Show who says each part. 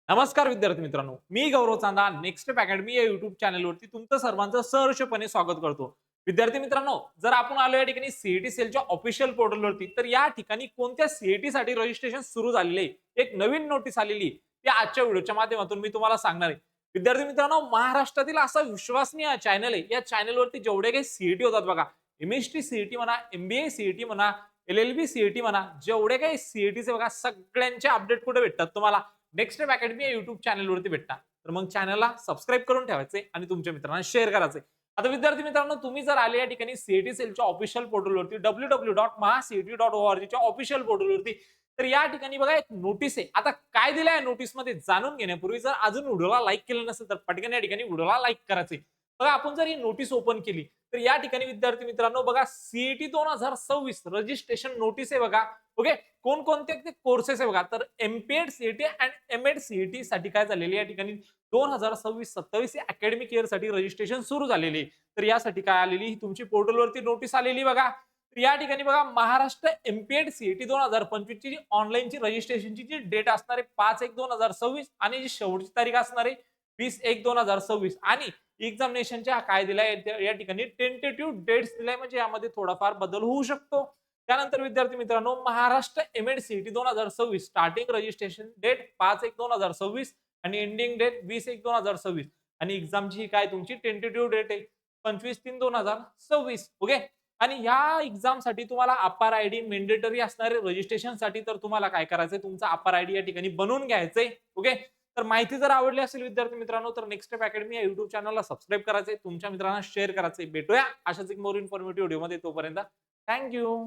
Speaker 1: नमस्कार विद्यार्थी मित्रांनो, मी गौरव चांदा नेक्स्ट स्टेप अकॅडमी या युट्यूब चॅनलवरती तुमचं सर्वांचं सहर्षपणे स्वागत करतो. विद्यार्थी मित्रांनो, जर आपण आलो या ठिकाणी सीईटी सेलच्या ऑफिशियल पोर्टलवरती, तर या ठिकाणी कोणत्या सीईटी साठी रजिस्ट्रेशन सुरू झालेले आहे, एक नवीन नोटीस आलेली आहे, ती आजच्या व्हिडिओच्या माध्यमातून मी तुम्हाला सांगणार आहे. विद्यार्थी मित्रांनो, महाराष्ट्रातील असा विश्वसनीय चॅनल आहे. या चॅनलवरती जेवढे काही सीईटी होतात बघा, एमएसटी सीईटी म्हणा, एमबीए सीईटी म्हणा, एलएलबी सीईटी म्हणा, जेवढे काही सीईटीचे बघा सगळ्यांचे अपडेट कुठे भेटतात तुम्हाला नेक्स्ट स्टेप अकॅडमी या युट्यूब चॅनलवरती भेटतात. तर मग चॅनलला सबस्क्राईब करून ठेवायचे आणि तुमच्या मित्रांना शेअर करायचे. आता विद्यार्थी मित्रांनो, तुम्ही जर आले या ठिकाणी सीईटी सेलच्या ऑफिशियल पोर्टलवरती www.mahacet.org च्या ऑफिशियल पोर्टलवरती, तर या ठिकाणी बघा एक नोटीस आहे. आता काय दिलं आहे नोटीसमध्ये जाणून घेण्यापूर्वी जर अजून व्हिडिओला लाईक केलं नसेल तर पटकन या ठिकाणी व्हिडिओला लाईक करायचे. बघा आपण जर ही नोटीस ओपन केली तर या ठिकाणी विद्यार्थी मित्रांनो बघा सीईटी 2026 रजिस्ट्रेशन नोटीस आहे बघा. ओके, कोणकोणते ते कोर्सेस आहे बघा, तर MPEd CET and MEd CET साठी काय झालेली या ठिकाणी 2026-27 या अकॅडमिक इयर साठी रजिस्ट्रेशन सुरू झालेली आहे. तर यासाठी काय आलेली ही तुमची पोर्टलवरती नोटीस आलेली बघा. तर या ठिकाणी बघा महाराष्ट्र एमपीएड सीईटी 2025 ची ऑनलाईनची रजिस्ट्रेशनची जी डेट असणार आहे 5/1/2026 आणि जी शेवटची तारीख असणार आहे 20/1/2026 आणि एक्झामिनेशनच्या काय दिलाय या ठिकाणी टेंटेटिव्ह डेट्स दिलाय, म्हणजे यामध्ये थोडाफार बदल होऊ शकतो. त्यानंतर विद्यार्थी मित्रांनो, Maharashtra MEd CET 2026 starting registration date 5/1/2026 आणि एंडिंग डेट 20/1/2026 आणि एक्झामची काय तुमची टेंटेटिव्ह डेट आहे 25/3/2026. ओके, आणि ह्या एक्झामसाठी तुम्हाला अपार आयडी मेंडेटरी असणारे रजिस्ट्रेशनसाठी तर तुम्हाला काय करायचंय, तुमचा अपार आयडी या ठिकाणी बनवून घ्यायचंय. ओके, तर माहिती जर आवडली असेल विद्यार्थी मित्रांनो, तर नेक्स्ट स्टेप अकॅडमी या युट्यूब चॅनलला सबस्क्राईब करायचंय, तुमच्या मित्रांना शेअर करायचंय. भेटूया अशाच एक मोर इन्फॉर्मेटिव्ह व्हिडिओमध्ये. तोपर्यंत थँक यू.